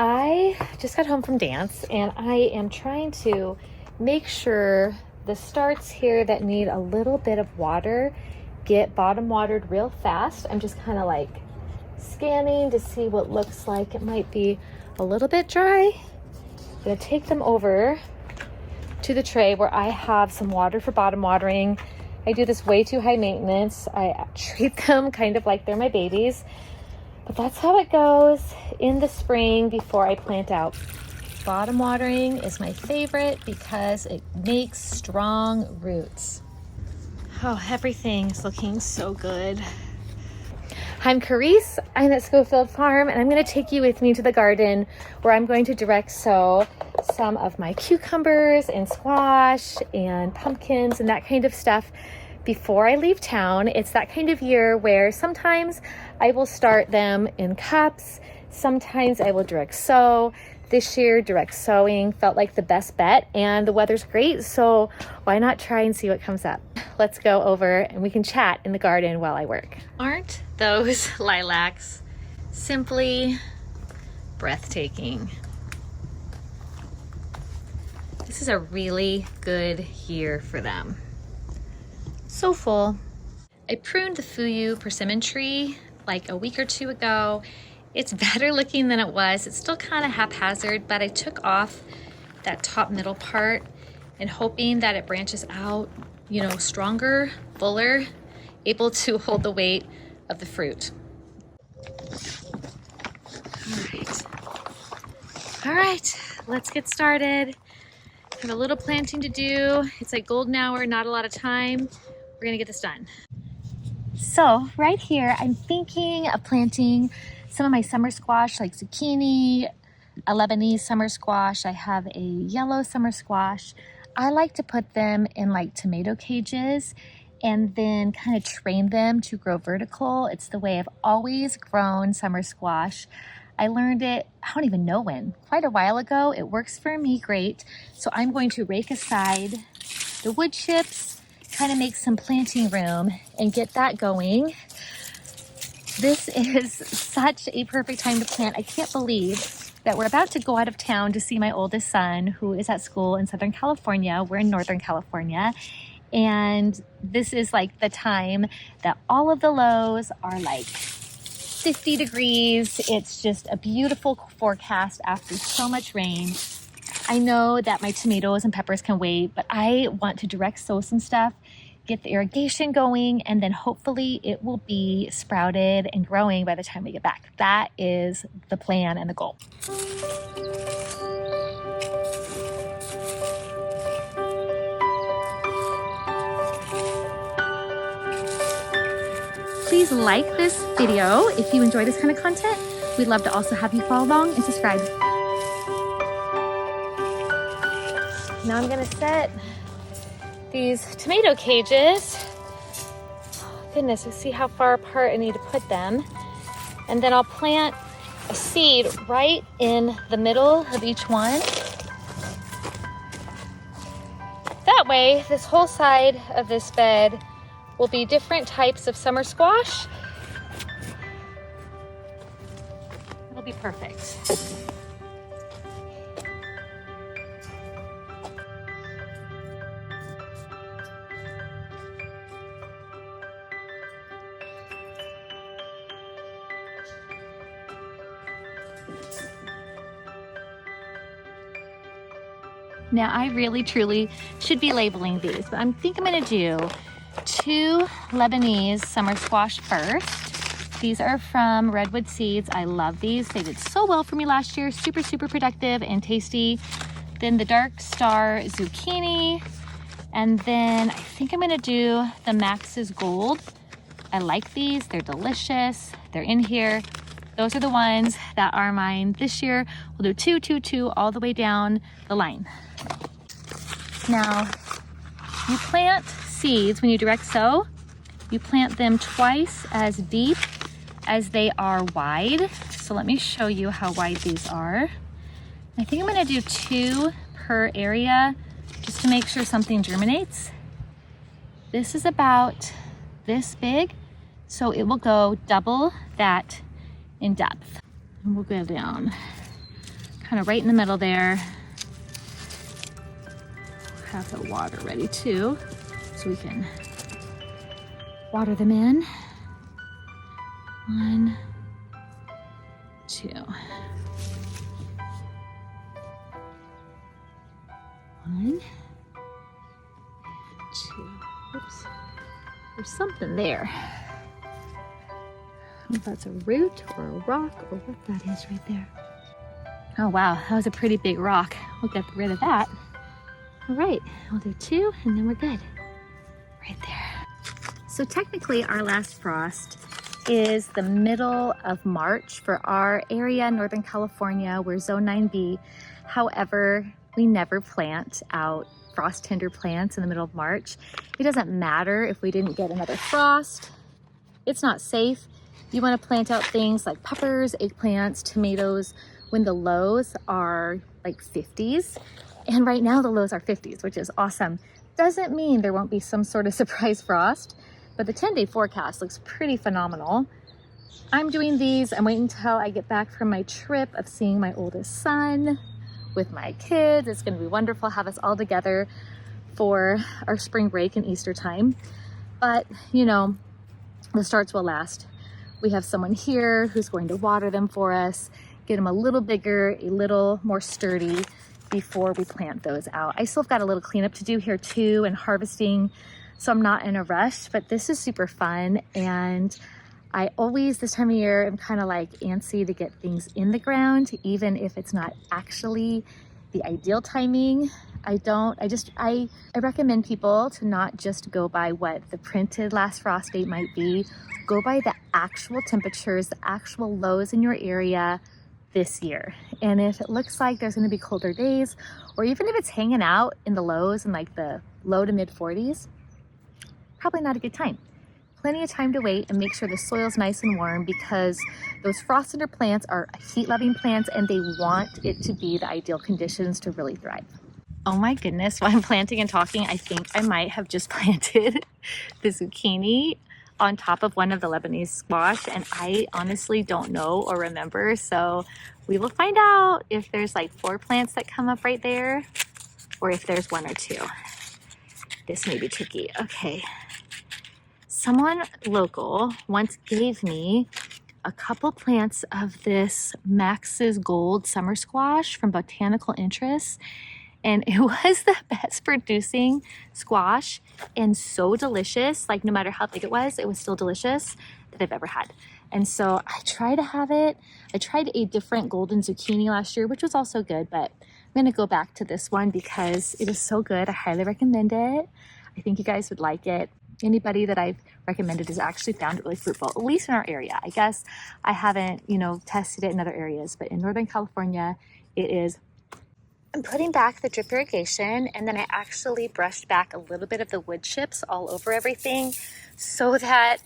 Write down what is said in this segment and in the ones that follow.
I just got home from dance and I am trying to make sure the starts here that need a little bit of water get bottom watered real fast. I'm just kind of like scanning to see what looks like it might be a little bit dry. I'm gonna take them over to the tray where I have some water for bottom watering. I do this way too high maintenance. I treat them kind of like they're my babies. But that's how it goes in the spring before I plant out. Bottom watering is my favorite because it makes strong roots. Oh, everything's looking so good. I'm Carice, I'm at Scofield Farm, and I'm gonna take you with me to the garden where I'm going to direct sow some of my cucumbers and squash and pumpkins and that kind of stuff before I leave town. It's that kind of year where sometimes I will start them in cups, sometimes I will direct sow. This year, direct sowing felt like the best bet, and the weather's great, so why not try and see what comes up? Let's go over and we can chat in the garden while I work. Aren't those lilacs simply breathtaking? This is a really good year for them. So full. I pruned the Fuyu persimmon tree like a week or two ago. It's better looking than it was. It's still kind of haphazard, but I took off that top middle part and hoping that it branches out, you know, stronger, fuller, able to hold the weight of the fruit. All right, let's get started. I have a little planting to do. It's like golden hour, not a lot of time. We're gonna get this done. So right here, I'm thinking of planting some of my summer squash, like zucchini, a Lebanese summer squash. I have a yellow summer squash. I like to put them in like tomato cages and then kind of train them to grow vertical. It's the way I've always grown summer squash. I learned it, I don't even know when, quite a while ago. It works for me great. So I'm going to rake aside the wood chips, kind of make some planting room and get that going. This is such a perfect time to plant. I can't believe that we're about to go out of town to see my oldest son, who is at school in Southern California. We're in Northern California. And this is like the time that all of the lows are like 50 degrees. It's just a beautiful forecast after so much rain. I know that my tomatoes and peppers can wait, but I want to direct sow some stuff, get the irrigation going, and then hopefully it will be sprouted and growing by the time we get back. That is the plan and the goal. Please like this video if you enjoy this kind of content. We'd love to also have you follow along and subscribe. Now I'm gonna set these tomato cages. Goodness, let's see how far apart I need to put them. And then I'll plant a seed right in the middle of each one. That way, this whole side of this bed will be different types of summer squash. It'll be perfect. Now I really truly should be labeling these, but I think I'm gonna do 2 Lebanese summer squash first. These are from Redwood Seeds. I love these. They did so well for me last year. Super, super productive and tasty. Then the Dark Star zucchini. And then I think I'm gonna do the Max's Gold. I like these, they're delicious. They're in here. Those are the ones that are mine this year. We'll do 2, 2, 2 all the way down the line. Now, you plant seeds when you direct sow. You plant them twice as deep as they are wide. So let me show you how wide these are. I think I'm gonna do 2 per area just to make sure something germinates. This is about this big, so it will go double that in depth. And we'll go down kind of right in the middle there. Have the water ready too, so we can water them in. 1, 2. 1, 2. Oops. There's something there. I don't know if that's a root or a rock or what that is right there. Oh wow, that was a pretty big rock. We'll get rid of that. All right, we'll do 2 and then we're good. Right there. So technically our last frost is the middle of March for our area, Northern California. We're zone 9B. However, we never plant out frost tender plants in the middle of March. It doesn't matter if we didn't get another frost. It's not safe. You want to plant out things like peppers, eggplants, tomatoes when the lows are like 50s. And right now the lows are 50s, which is awesome. Doesn't mean there won't be some sort of surprise frost, but the 10-day forecast looks pretty phenomenal. I'm doing these. I'm waiting until I get back from my trip of seeing my oldest son with my kids. It's going to be wonderful to have us all together for our spring break and Easter time. But you know, the starts will last. We have someone here who's going to water them for us, get them a little bigger, a little more sturdy before we plant those out. I still have got a little cleanup to do here too and harvesting, so I'm not in a rush, but this is super fun. And I always, this time of year, I'm kind of like antsy to get things in the ground, even if it's not actually the ideal timing. I recommend people to not just go by what the printed last frost date might be. Go by the actual temperatures, the actual lows in your area this year. And if it looks like there's going to be colder days, or even if it's hanging out in the lows in like the low to mid 40s, probably not a good time. Plenty of time to wait and make sure the soil's nice and warm, because those frost tender plants are heat-loving plants and they want it to be the ideal conditions to really thrive. Oh my goodness, while I'm planting and talking, I think I might have just planted the zucchini on top of one of the Lebanese squash, and I honestly don't know or remember, so we will find out if there's like 4 plants that come up right there or if there's 1 or 2. This may be tricky. Okay. Someone local once gave me a couple plants of this Max's Gold summer squash from Botanical Interests, and it was the best producing squash and so delicious. Like no matter how big it was still delicious, that I've ever had. And so I try to have it. I tried a different golden zucchini last year, which was also good, but I'm gonna go back to this one because it was so good. I highly recommend it. I think you guys would like it. Anybody that I've recommended has actually found it really fruitful, at least in our area. I guess I haven't, tested it in other areas, but in Northern California, it is. I'm putting back the drip irrigation, and then I actually brushed back a little bit of the wood chips all over everything so that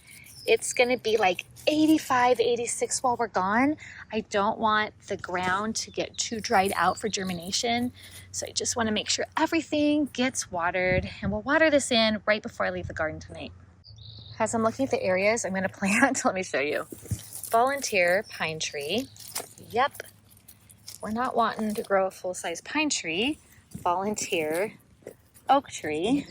it's gonna be like 85, 86 while we're gone. I don't want the ground to get too dried out for germination. So I just wanna make sure everything gets watered, and we'll water this in right before I leave the garden tonight. As I'm looking at the areas I'm gonna plant, let me show you. Volunteer pine tree. Yep, we're not wanting to grow a full-size pine tree. Volunteer oak tree.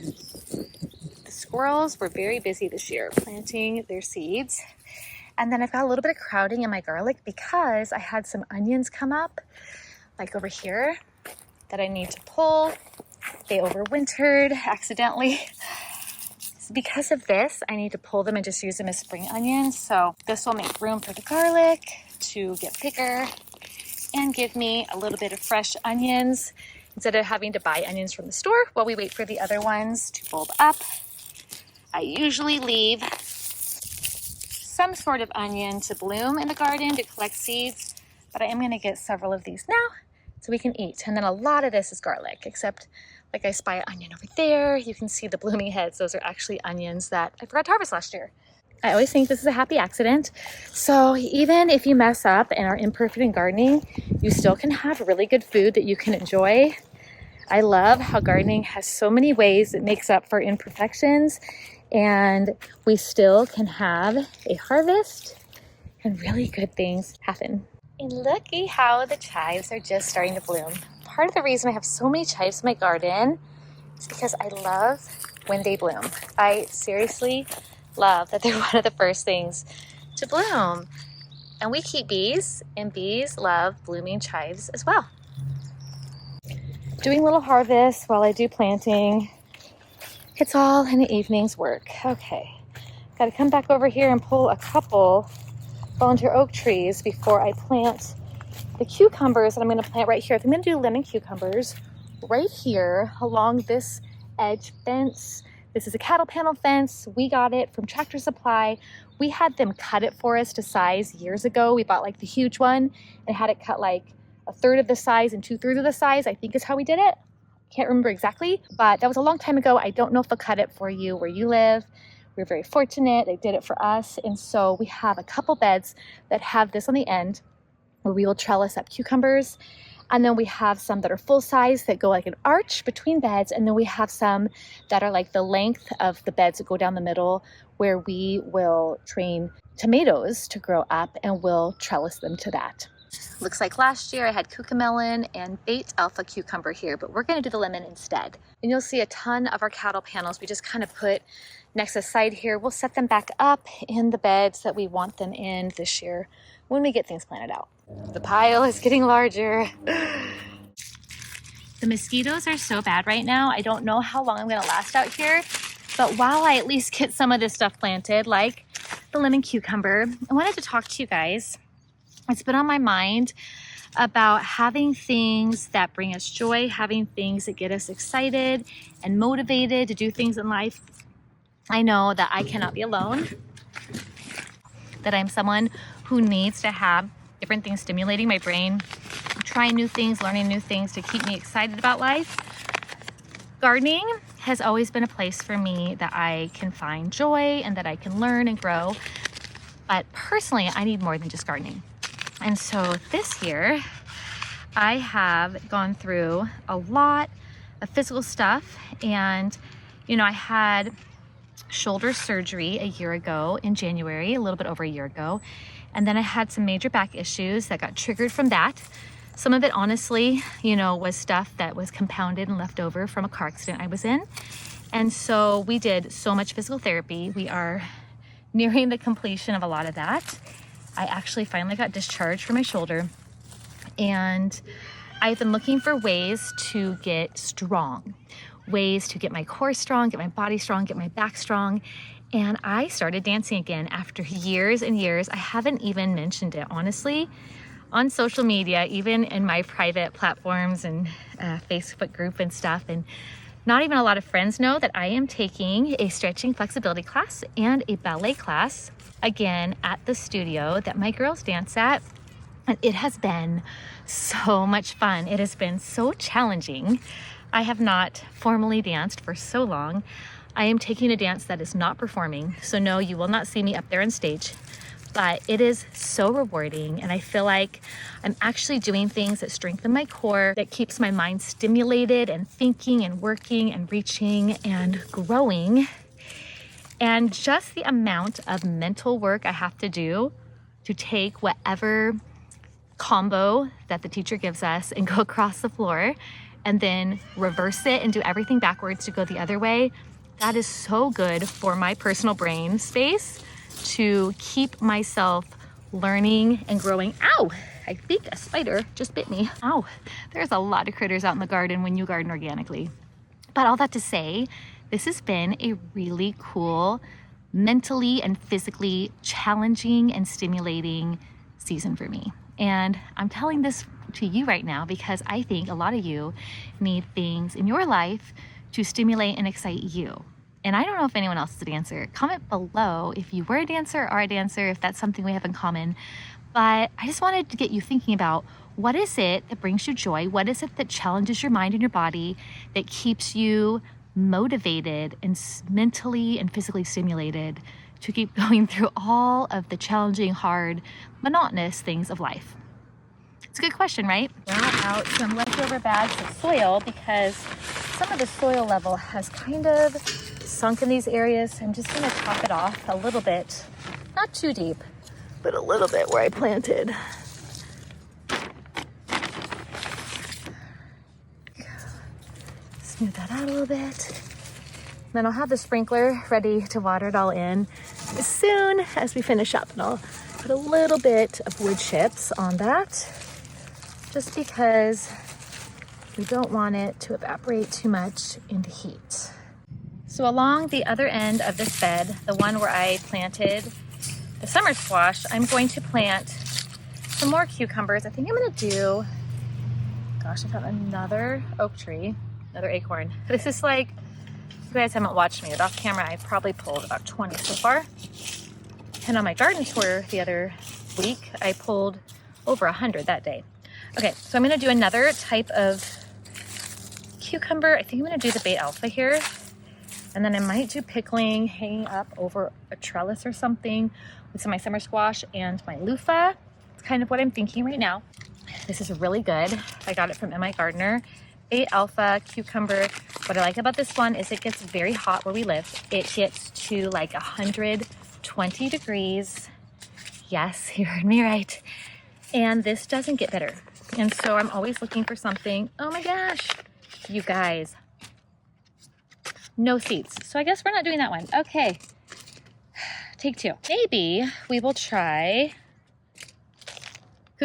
The squirrels were very busy this year planting their seeds. And then I've got a little bit of crowding in my garlic because I had some onions come up, like over here, that I need to pull. They overwintered accidentally. So because of this, I need to pull them and just use them as spring onions. So this will make room for the garlic to get bigger and give me a little bit of fresh onions instead of having to buy onions from the store while we wait for the other ones to bulb up. I usually leave some sort of onion to bloom in the garden to collect seeds, but I am going to get several of these now so we can eat. And then a lot of this is garlic, except like I spy an onion over there. You can see the blooming heads. Those are actually onions that I forgot to harvest last year. I always think this is a happy accident. So even if you mess up and are imperfect in gardening, you still can have really good food that you can enjoy. I love how gardening has so many ways it makes up for imperfections, and we still can have a harvest and really good things happen. And looky how the chives are just starting to bloom. Part of the reason I have so many chives in my garden is because I love when they bloom. I seriously love that they're one of the first things to bloom. And we keep bees, and bees love blooming chives as well. Doing a little harvest while I do planting. It's all in the evening's work. Okay, got to come back over here and pull a couple volunteer oak trees before I plant the cucumbers that I'm going to plant right here. I'm going to do lemon cucumbers right here along this edge fence. This is a cattle panel fence. We got it from Tractor Supply. We had them cut it for us to size years ago. We bought like the huge one and had it cut like a third of the size and 2/3 of the size, I think is how we did it. Can't remember exactly, but that was a long time ago. I don't know if they'll cut it for you where you live. We're very fortunate. They did it for us. And so we have a couple beds that have this on the end where we will trellis up cucumbers. And then we have some that are full size that go like an arch between beds. And then we have some that are like the length of the beds that go down the middle where we will train tomatoes to grow up and we'll trellis them to that. Looks like last year I had cucamelon and bait alpha cucumber here, but we're gonna do the lemon instead. And you'll see a ton of our cattle panels we just kind of put next to the side here. We'll set them back up in the beds that we want them in this year when we get things planted out. The pile is getting larger. The mosquitoes are so bad right now. I don't know how long I'm gonna last out here, but while I at least get some of this stuff planted, like the lemon cucumber, I wanted to talk to you guys. It's been on my mind about having things that bring us joy, having things that get us excited and motivated to do things in life. I know that I cannot be alone, that I'm someone who needs to have different things stimulating my brain, trying new things, learning new things to keep me excited about life. Gardening has always been a place for me that I can find joy and that I can learn and grow. But personally, I need more than just gardening. And so this year, I have gone through a lot of physical stuff. And, you know, I had shoulder surgery a year ago in January, a little bit over a year ago. And then I had some major back issues that got triggered from that. Some of it, honestly, you know, was stuff that was compounded and left over from a car accident I was in. And so we did so much physical therapy. We are nearing the completion of a lot of that. I actually finally got discharged from my shoulder, and I've been looking for ways to get strong, ways to get my core strong, get my body strong, get my back strong. And I started dancing again after years and years. I haven't even mentioned it, honestly, on social media, even in my private platforms and Facebook group and stuff. And not even a lot of friends know that I am taking a stretching flexibility class and a ballet class again at the studio that my girls dance at. And it has been so much fun. It has been so challenging. I have not formally danced for so long. I am taking a dance that is not performing. So no, you will not see me up there on stage, but it is so rewarding. And I feel like I'm actually doing things that strengthen my core, that keeps my mind stimulated and thinking and working and reaching and growing. And just the amount of mental work I have to do to take whatever combo that the teacher gives us and go across the floor and then reverse it and do everything backwards to go the other way, that is so good for my personal brain space to keep myself learning and growing. Ow! I think a spider just bit me. Ow! There's a lot of critters out in the garden when you garden organically. But all that to say, this has been a really cool, mentally and physically challenging and stimulating season for me. And I'm telling this to you right now because I think a lot of you need things in your life to stimulate and excite you. And I don't know if anyone else is a dancer. Comment below if you were a dancer or are a dancer, if that's something we have in common. But I just wanted to get you thinking about, what is it that brings you joy? What is it that challenges your mind and your body, that keeps you motivated and mentally and physically stimulated to keep going through all of the challenging, hard, monotonous things of life? It's a good question, right? Brought out some leftover bags of soil because some of the soil level has kind of sunk in these areas. I'm just gonna top it off a little bit, not too deep, but a little bit where I planted. Smooth that out a little bit. Then I'll have the sprinkler ready to water it all in as soon as we finish up. And I'll put a little bit of wood chips on that just because we don't want it to evaporate too much in the heat. So along the other end of this bed, the one where I planted the summer squash, I'm going to plant some more cucumbers. I think I'm gonna do, gosh, I found another oak tree, another acorn. This is like, you guys haven't watched me, but off camera, I probably pulled about 20 so far. And on my garden tour the other week, I pulled over 100 that day. Okay, so I'm gonna do another type of cucumber. I think I'm gonna do the Bay Alpha here. And then I might do pickling, hanging up over a trellis or something with some of my summer squash and my loofah. It's kind of what I'm thinking right now. This is really good. I got it from MI Gardener. Bay Alpha cucumber. What I like about this one is it gets very hot where we live. It gets to like 120 degrees. Yes, you heard me right. And this doesn't get bitter. And so I'm always looking for something. Oh my gosh, you guys. No seeds. So I guess we're not doing that one. Okay, take two. Maybe we will try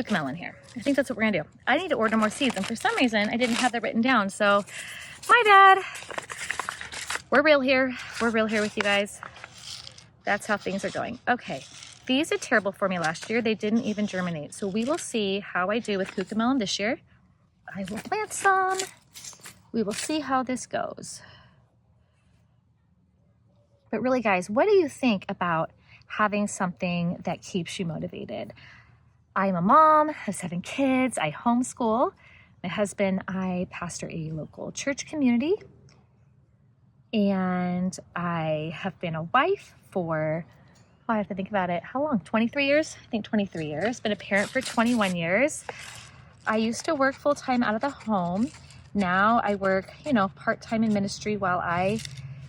melon here. I think that's what we're gonna do. I need to order more seeds, and for some reason I didn't have that written down. So my bad. We're real here. We're real here with you guys. That's how things are going. Okay, these did terrible for me last year. They didn't even germinate. So we will see how I do with melon this year. I will plant some. We will see how this goes. But really, guys, what do you think about having something that keeps you motivated? I'm a mom of 7 kids. I homeschool. My husband, I pastor a local church community. And I have been a wife for, I have to think about it, how long? 23 years? I think 23 years. Been a parent for 21 years. I used to work full-time out of the home. Now I work, part-time in ministry while I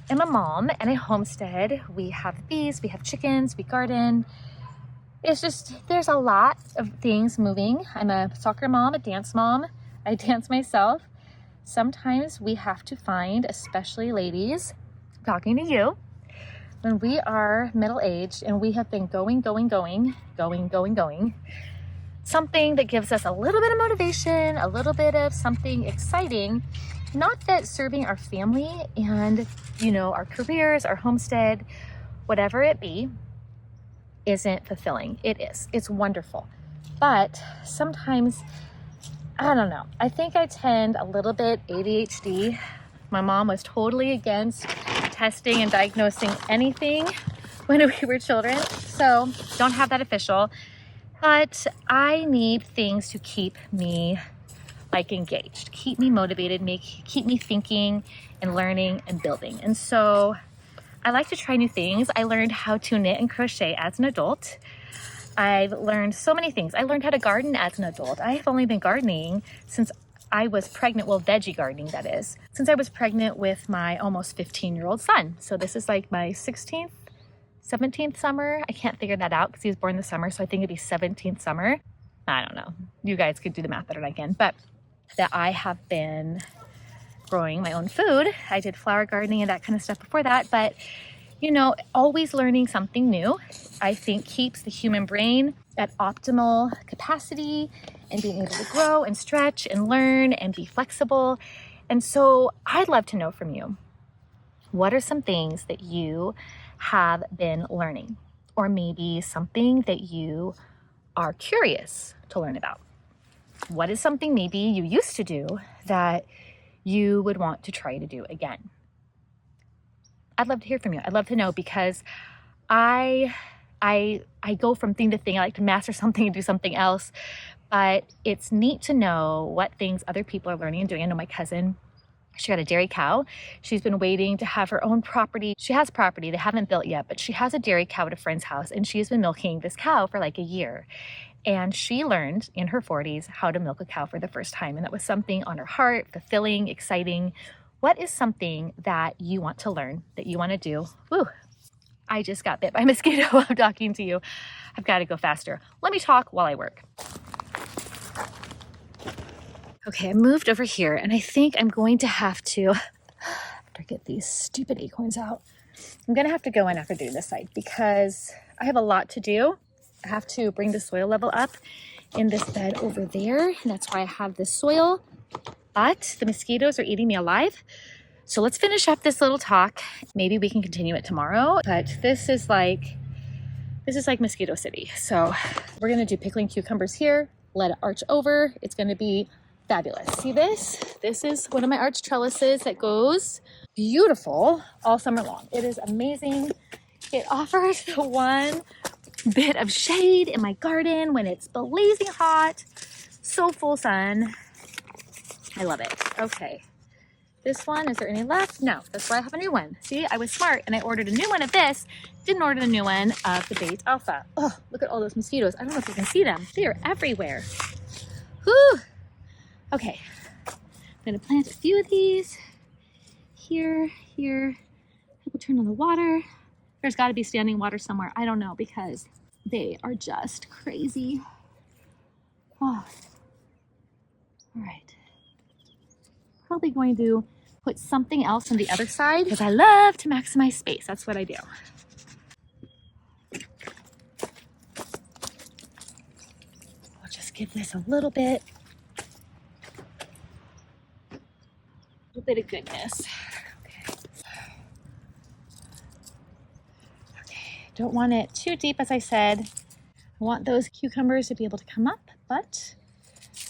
am a mom and I homestead. We have bees, we have chickens, we garden. It's just, there's a lot of things moving. I'm a soccer mom, a dance mom. I dance myself. Sometimes we have to find, especially ladies, talking to you, when we are middle-aged and we have been going, something that gives us a little bit of motivation, a little bit of something exciting. Not that serving our family and, our careers, our homestead, whatever it be, isn't fulfilling. It is. It's wonderful. But sometimes, I don't know. I think I tend a little bit ADHD. My mom was totally against testing and diagnosing anything when we were children. So don't have that official. But I need things to keep me engaged, keep me motivated, keep me thinking and learning and building. And so I like to try new things. I learned how to knit and crochet as an adult. I've learned so many things. I learned how to garden as an adult. I have only been gardening since I was pregnant, well, veggie gardening that is, since I was pregnant with my almost 15-year-old son. So this is like my 16th, 17th summer. I can't figure that out because he was born in the summer. So I think it'd be 17th summer. I don't know. You guys could do the math better than I can, but that I have been growing my own food. I did flower gardening and that kind of stuff before that, but always learning something new, I think keeps the human brain at optimal capacity and being able to grow and stretch and learn and be flexible. And so I'd love to know from you, what are some things that you have been learning, or maybe something that you are curious to learn about? What is something maybe you used to do that you would want to try to do again? I'd love to hear from you. I'd love to know, because I go from thing to thing. I like to master something and do something else, but it's neat to know what things other people are learning and doing. I know my cousin, she got a dairy cow. She's been waiting to have her own property. She has property they haven't built yet, but she has a dairy cow at a friend's house, and she's been milking this cow for like a year. And she learned in her 40s how to milk a cow for the first time. And that was something on her heart, fulfilling, exciting. What is something that you want to learn, that you want to do? Woo, I just got bit by a mosquito while I'm talking to you. I've got to go faster. Let me talk while I work. Okay, I moved over here and I think I'm going to have to, after I get these stupid acorns out, I'm gonna have to go in after doing this side because I have a lot to do. I have to bring the soil level up in this bed over there. And that's why I have this soil, but the mosquitoes are eating me alive. So let's finish up this little talk. Maybe we can continue it tomorrow, but this is like mosquito city. So we're gonna do pickling cucumbers here, let it arch over. It's gonna be fabulous. See this? This is one of my arch trellises that goes beautiful all summer long. It is amazing. It offers the one bit of shade in my garden when it's blazing hot, so full sun. I love it. Okay. This one, is there any left? No, that's why I have a new one. See, I was smart and I ordered a new one of this, didn't order the new one of the bait alpha. Oh, look at all those mosquitoes. I don't know if you can see them. They are everywhere. Whew. Okay, I'm gonna plant a few of these here. We'll turn on the water. There's gotta be standing water somewhere. I don't know because they are just crazy. Oh. All right. Probably going to put something else on the other side because I love to maximize space. That's what I do. I'll just give this a little bit of goodness. Okay. Don't want it too deep, as I said. I want those cucumbers to be able to come up, but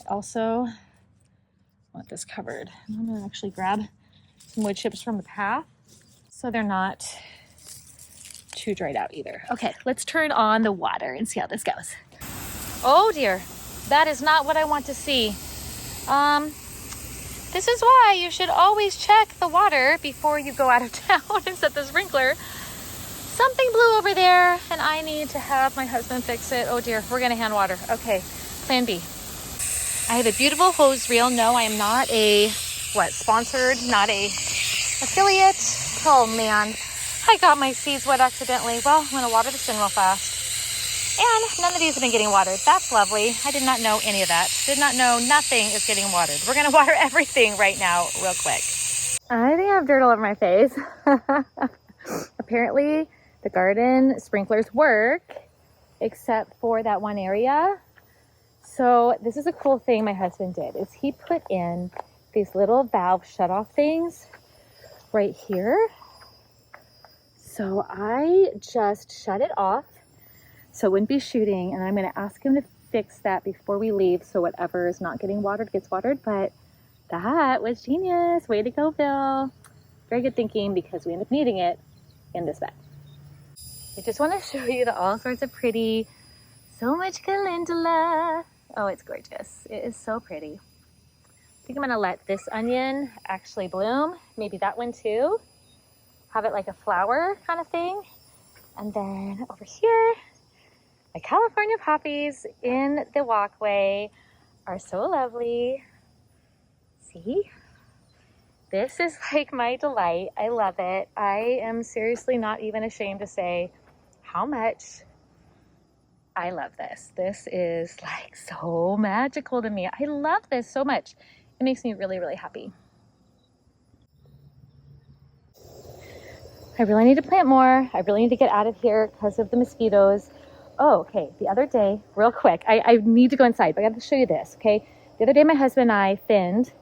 also want this covered. I'm gonna actually grab some wood chips from the path so they're not too dried out either. Okay, let's turn on the water and see how this goes. Oh dear, that is not what I want to see. This is why you should always check the water before you go out of town and set the sprinkler. Something blew over there and I need to have my husband fix it. Oh dear, we're gonna hand water. Okay, plan B. I have a beautiful hose reel. No, I am not a, sponsored, not a affiliate. Oh man, I got my seeds wet accidentally. Well, I'm gonna water this in real fast. And none of these have been getting watered. That's lovely. I did not know any of that. Did not know nothing is getting watered. We're gonna water everything right now, real quick. I think I have dirt all over my face. Apparently the garden sprinklers work, except for that one area. So this is a cool thing my husband did, is he put in these little valve shutoff things right here. So I just shut it off so it wouldn't be shooting, and I'm gonna ask him to fix that before we leave so whatever is not getting watered gets watered. But that was genius. Way to go, Bill. Very good thinking because we end up needing it in this bed. I just want to show you the all sorts of pretty, so much calendula. Oh, it's gorgeous. It is so pretty. I think I'm gonna let this onion actually bloom. Maybe that one too. Have it like a flower kind of thing. And then over here, my California poppies in the walkway are so lovely. See? This is like my delight. I love it. I am seriously not even ashamed to say how much I love this. This is like so magical to me. I love this so much. It makes me really, really happy. I really need to plant more. I really need to get out of here because of the mosquitoes. Oh, okay. The other day, real quick, I need to go inside, but I got to show you this, okay? The other day, my husband and I thinned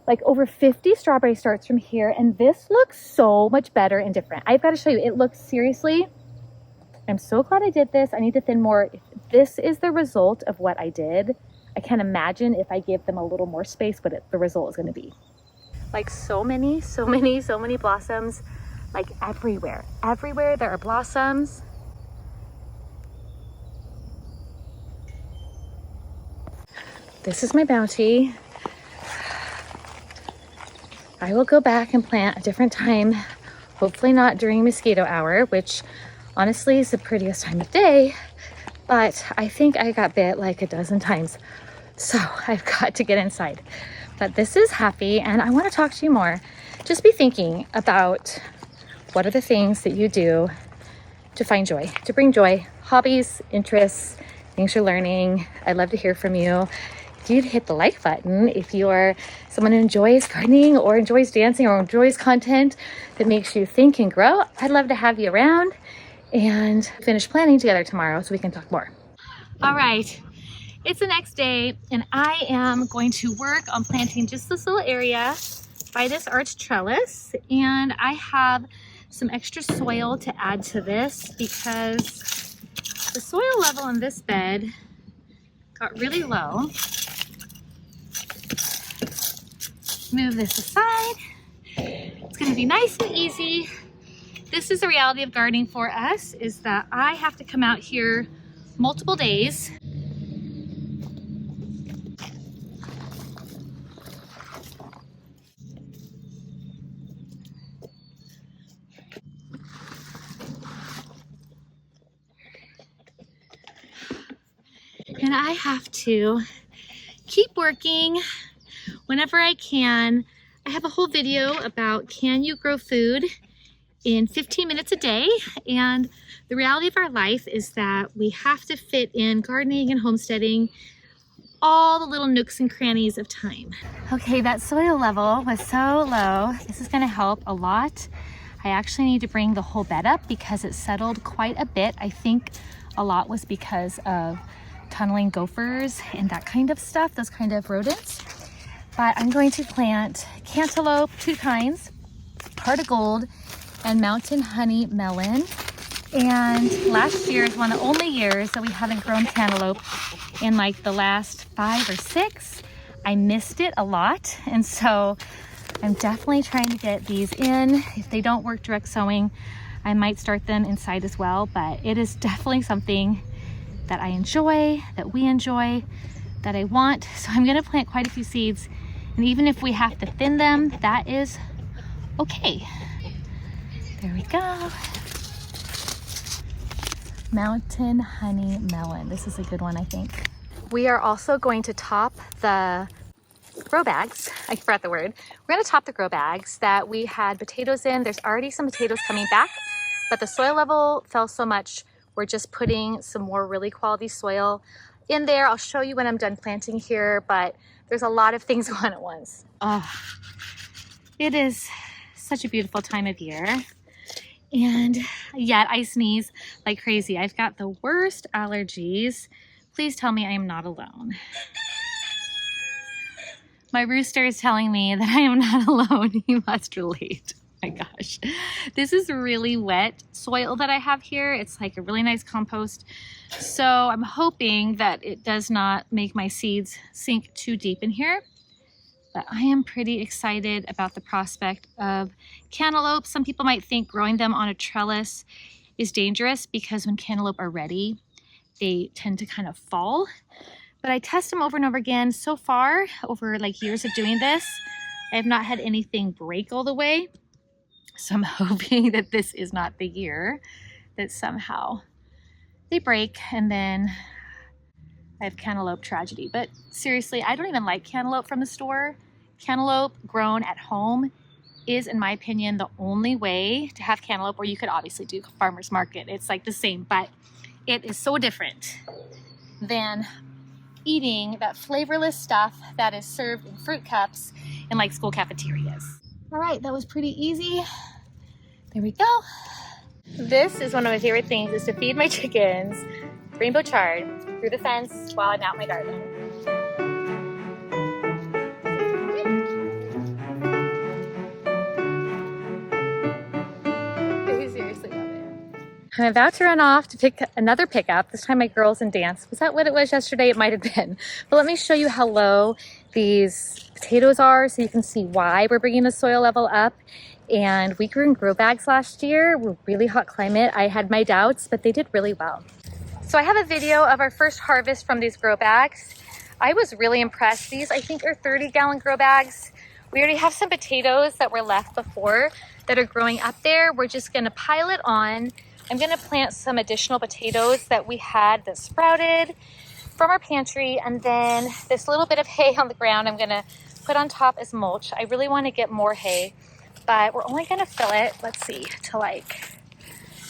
like over 50 strawberry starts from here, and this looks so much better and different. I've got to show you. It looks seriously, I'm so glad I did this. I need to thin more. If this is the result of what I did, I can't imagine if I give them a little more space what the result is going to be. Like so many blossoms, like everywhere. Everywhere there are blossoms. This is my bounty. I will go back and plant a different time, hopefully not during mosquito hour, which honestly is the prettiest time of day, but I think I got bit like a dozen times. So I've got to get inside. But this is happy, and I want to talk to you more. Just be thinking about what are the things that you do to find joy, to bring joy, hobbies, interests, things you're learning. I'd love to hear from you. you to hit the like button if you're someone who enjoys gardening or enjoys dancing or enjoys content that makes you think and grow. I'd love to have you around and finish planning together tomorrow so we can talk more. All right, it's the next day and I am going to work on planting just this little area by this arched trellis, and I have some extra soil to add to this because the soil level in this bed got really low. Move this aside. It's going to be nice and easy. This is the reality of gardening for us, is that I have to come out here multiple days. And I have to keep working whenever I can. I have a whole video about can you grow food in 15 minutes a day, and the reality of our life is that we have to fit in gardening and homesteading all the little nooks and crannies of time. Okay, that soil level was so low. This is going to help a lot. I actually need to bring the whole bed up because it settled quite a bit. I think a lot was because of tunneling gophers and that kind of stuff, those kind of rodents. But I'm going to plant cantaloupe, 2 kinds, heart of gold and mountain honey melon. And last year is one of the only years that we haven't grown cantaloupe in like the last 5 or 6. I missed it a lot, and so I'm definitely trying to get these in. If they don't work direct sowing, I might start them inside as well, but it is definitely something that I enjoy, that we enjoy, that I want. So I'm gonna plant quite a few seeds, and even if we have to thin them, that is okay. There we go. Mountain honey melon. This is a good one, I think. We are also going to top the grow bags. I forgot the word. We're going to top the grow bags that we had potatoes in. There's already some potatoes coming back, but the soil level fell so much. We're just putting some more really quality soil in there. I'll show you when I'm done planting here, but there's a lot of things going at once. Oh, it is such a beautiful time of year. And yet I sneeze like crazy. I've got the worst allergies. Please tell me I am not alone. My rooster is telling me that I am not alone. He must relate. Oh my gosh. This is really wet soil that I have here. It's like a really nice compost. So I'm hoping that it does not make my seeds sink too deep in here. But I am pretty excited about the prospect of cantaloupe. Some people might think growing them on a trellis is dangerous because when cantaloupe are ready, they tend to kind of fall. But I test them over and over again. So far, over like years of doing this, I have not had anything break all the way. So I'm hoping that this is not the year that somehow they break and then I have cantaloupe tragedy. But seriously, I don't even like cantaloupe from the store. Cantaloupe grown at home is, in my opinion, the only way to have cantaloupe, or you could obviously do farmer's market. It's like the same, but it is so different than eating that flavorless stuff that is served in fruit cups in like school cafeterias. All right, that was pretty easy. There we go. This is one of my favorite things, is to feed my chickens rainbow chard through the fence while I'm out in my garden. I seriously love it. I'm about to run off to pick another pickup, this time my girls in dance. Was that what it was yesterday? It might have been. But let me show you how low these potatoes are so you can see why we're bringing the soil level up. And we grew in grow bags last year. We're really hot climate. I had my doubts, but they did really well. So I have a video of our first harvest from these grow bags. I was really impressed. These, I think, are 30-gallon grow bags. We already have some potatoes that were left before that are growing up there. We're just gonna pile it on. I'm gonna plant some additional potatoes that we had that sprouted from our pantry, and then this little bit of hay on the ground I'm gonna put on top as mulch. I really wanna get more hay, but we're only gonna fill it, let's see, to like,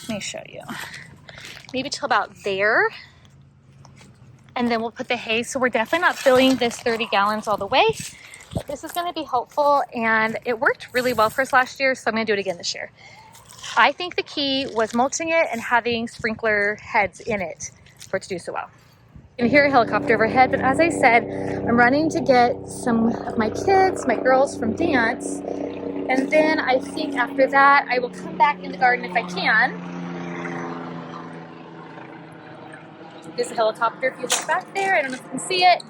let me show you. Maybe till about there. and then we'll put the hay. So we're definitely not filling this 30 gallons all the way, but this is gonna be helpful, and it worked really well for us last year, so I'm gonna do it again this year. I think the key was mulching it and having sprinkler heads in it for it to do so well. You can hear a helicopter overhead, but as I said, I'm running to get some of my kids, my girls from dance, and then I think after that, I will come back in the garden if I can. There's a helicopter if you look back there. I don't know if you can see it.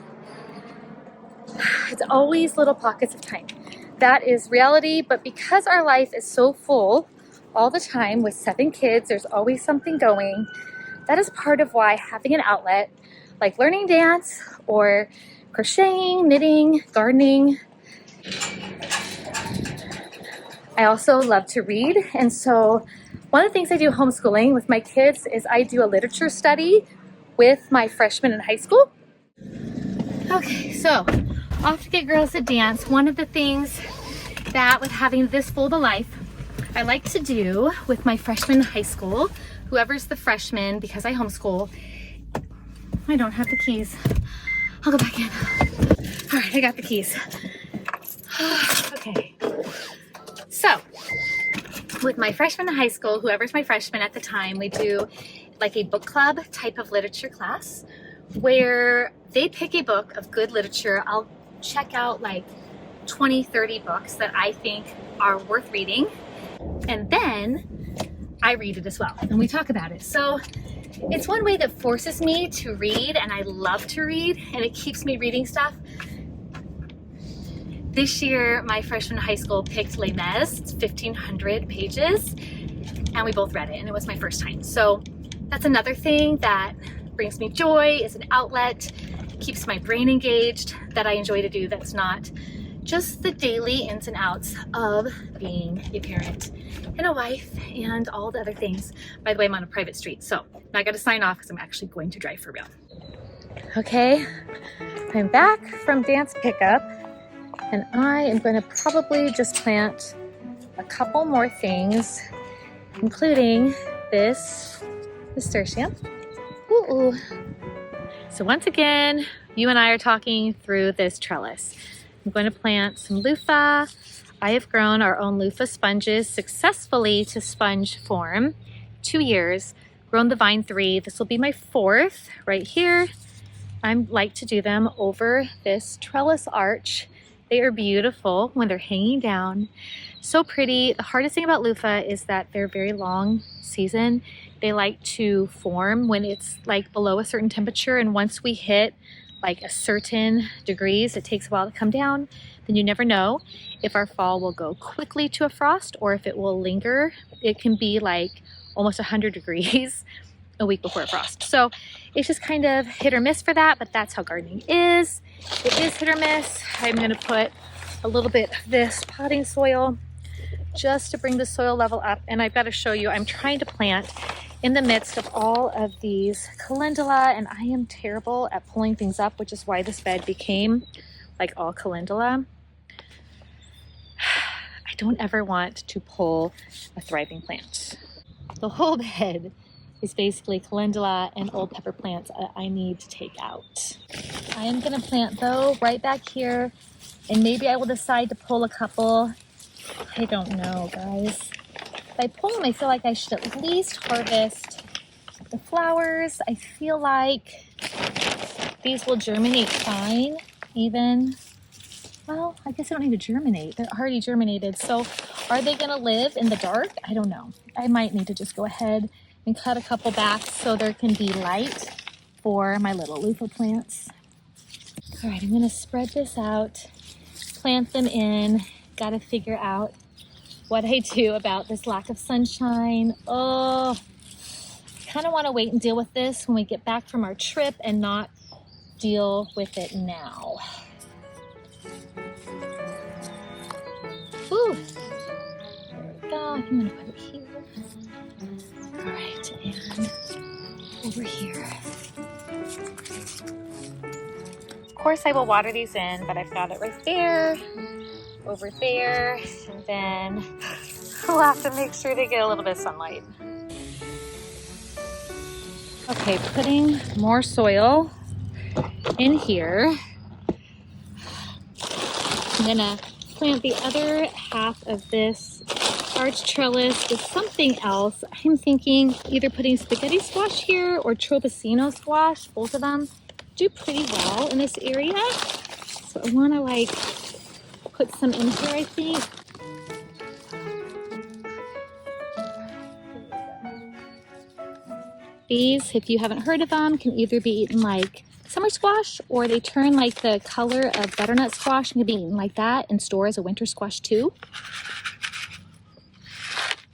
It's always little pockets of time. That is reality, but because our life is so full all the time with 7 kids, there's always something going. That is part of why having an outlet like learning dance or crocheting, knitting, gardening. I also love to read, and so one of the things I do homeschooling with my kids is I do a literature study with my freshmen in high school. Okay, so off to get girls to dance. One of the things that with having this full of a life, I like to do with my freshmen in high school, whoever's the freshman, because I homeschool. I don't have the keys. I'll go back in. All right, I got the keys. Okay. So, with my freshmen in high school, whoever's my freshman at the time, we do like a book club type of literature class where they pick a book of good literature. I'll check out like 20, 30 books that I think are worth reading. And then I read it as well. And we talk about it. So it's one way that forces me to read, and I love to read, and it keeps me reading stuff. This year, my freshman in high school picked Les Mis. It's 1,500 pages, and we both read it, and it was my first time. So that's another thing that brings me joy, is an outlet, keeps my brain engaged, that I enjoy to do, that's not just the daily ins and outs of being a parent and a wife and all the other things. By the way, I'm on a private street, so now I gotta sign off because I'm actually going to drive for real. Okay, I'm back from dance pickup, and I am going to probably just plant a couple more things, including this nasturtium. Ooh. So once again, you and I are talking through this trellis. I'm going to plant some loofah. I have grown our own loofah sponges successfully to sponge form. 2 years, grown the vine 3. This will be my 4th right here. I like to do them over this trellis arch. They are beautiful when they're hanging down. So pretty. The hardest thing about loofah is that they're very long season. They like to form when it's like below a certain temperature, and once we hit like a certain degrees, it takes a while to come down. Then you never know if our fall will go quickly to a frost or if it will linger. It can be like almost 100 degrees a week before a frost. So it's just kind of hit or miss for that, but that's how gardening is. It is hit or miss. I'm gonna put a little bit of this potting soil just to bring the soil level up. And I've got to show you, I'm trying to plant in the midst of all of these calendula, and I am terrible at pulling things up, which is why this bed became like all calendula. I don't ever want to pull a thriving plant. The whole bed is basically calendula and old pepper plants I need to take out. I am gonna plant though right back here, and maybe I will decide to pull a couple. I don't know, guys. If I pull them, I feel like I should at least harvest the flowers. I feel like these will germinate fine, even. Well, I guess they don't need to germinate. They're already germinated. So are they gonna live in the dark? I don't know. I might need to just go ahead and cut a couple back so there can be light for my little loofah plants. All right, I'm gonna spread this out, plant them in. Gotta figure out what I do about this lack of sunshine. Oh, I kind of want to wait and deal with this when we get back from our trip and not deal with it now. Ooh, there we go. I'm gonna put it here. All right, and over here. Of course I will water these in, but I've got it right there, over there, and then we'll have to make sure they get a little bit of sunlight. Okay, putting more soil in here. I'm gonna plant the other half of this arch trellis with something else. I'm thinking either putting spaghetti squash here or tropicino squash. Both of them do pretty well in this area. So I wanna like put some in here, I think. These, if you haven't heard of them, can either be eaten like summer squash or they turn like the color of butternut squash and can be eaten like that and store as a winter squash too.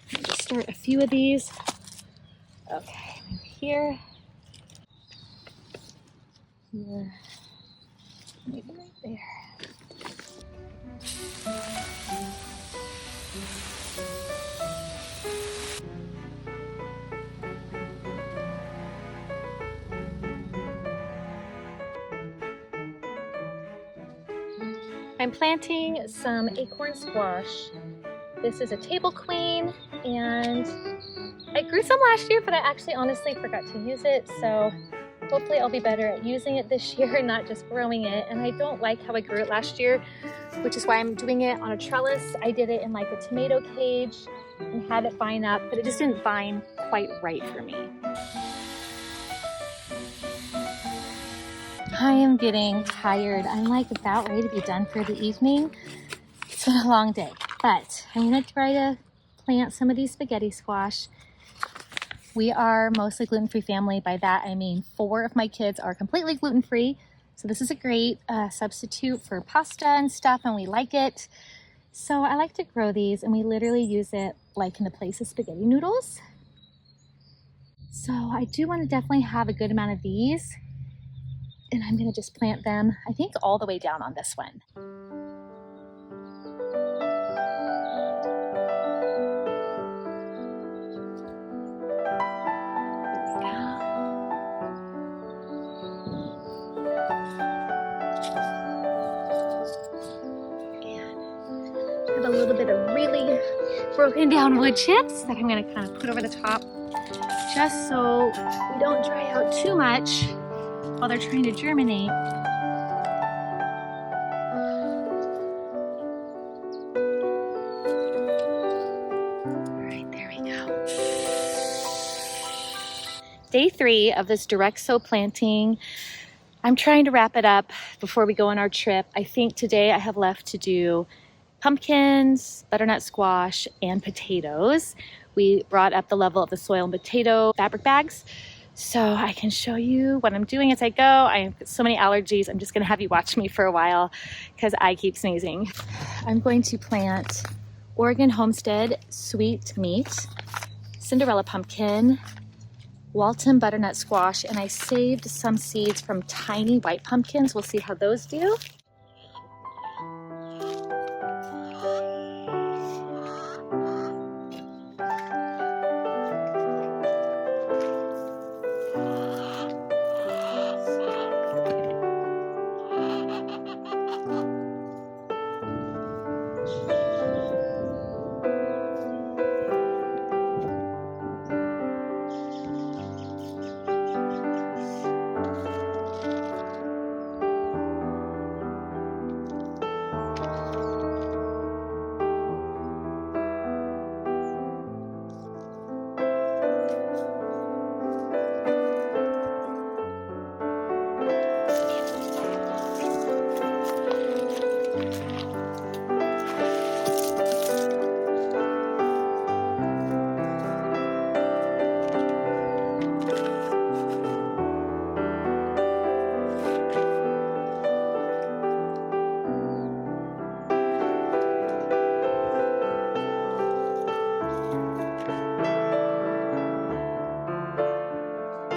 Just start a few of these. Okay, here. Here. Maybe right there. I'm planting some acorn squash. This is a table queen, and I grew some last year, but I actually honestly forgot to use it. So hopefully I'll be better at using it this year, not just growing it. And I don't like how I grew it last year, which is why I'm doing it on a trellis. I did it in like a tomato cage and had it vine up, but it just didn't vine quite right for me. I am getting tired. I'm like about ready to be done for the evening. It's been a long day, but I'm gonna try to plant some of these spaghetti squash. We are mostly gluten-free family. By that, I mean 4 of my kids are completely gluten-free. So this is a great substitute for pasta and stuff, and we like it. So I like to grow these, and we literally use it like in the place of spaghetti noodles. So I do want to definitely have a good amount of these. And I'm gonna just plant them, I think, all the way down on this one. A little bit of really broken down wood chips that I'm going to kind of put over the top just so we don't dry out too much while they're trying to germinate. All right, there we go. Day 3 of this direct sow planting. I'm trying to wrap it up before we go on our trip. I think today I have left to do pumpkins, butternut squash, and potatoes. We brought up the level of the soil and potato fabric bags so I can show you what I'm doing as I go. I have so many allergies. I'm just gonna have you watch me for a while because I keep sneezing. I'm going to plant Oregon Homestead sweet meat, Cinderella pumpkin, Walton butternut squash, and I saved some seeds from tiny white pumpkins. We'll see how those do.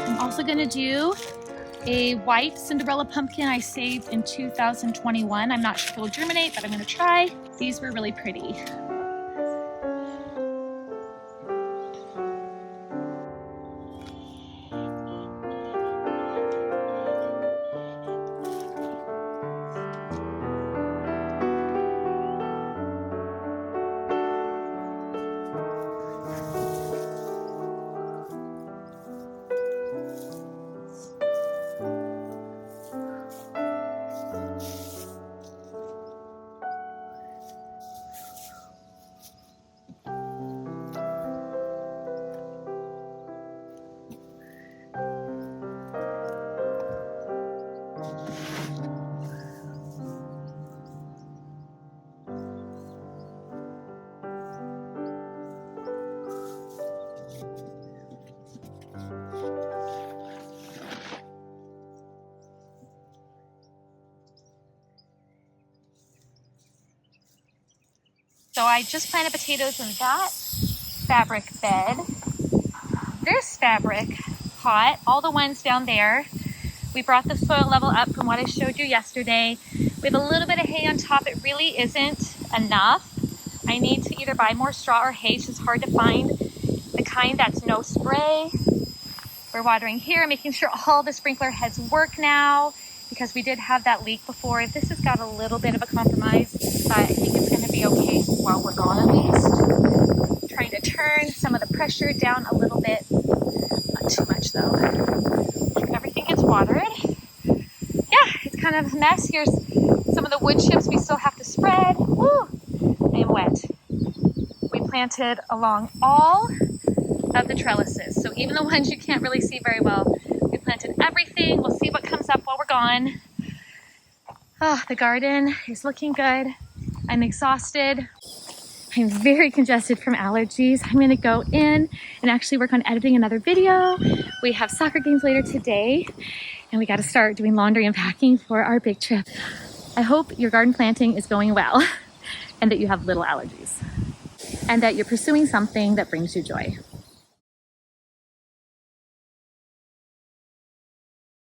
I'm also gonna do a white Cinderella pumpkin I saved in 2021. I'm not sure if it'll germinate, but I'm gonna try. These were really pretty. So I just planted potatoes in that fabric bed. This fabric pot, all the ones down there, we brought the soil level up from what I showed you yesterday. We have a little bit of hay on top. It really isn't enough. I need to either buy more straw or hay. It's just hard to find the kind that's no spray. We're watering here, making sure all the sprinkler heads work now because we did have that leak before. This has got a little bit of a compromise, but I think it's going to be okay while we're gone at least. Trying to turn some of the pressure down a little bit. Not too much though. Everything gets watered. Yeah, it's kind of a mess. Here's some of the wood chips we still have to spread. Woo! I am wet. We planted along all of the trellises. So even the ones you can't really see very well, we planted everything. We'll see what comes up while we're gone. Oh, the garden is looking good. I'm exhausted. I'm very congested from allergies. I'm gonna go in and actually work on editing another video. We have soccer games later today and we gotta start doing laundry and packing for our big trip. I hope your garden planting is going well and that you have little allergies and that you're pursuing something that brings you joy.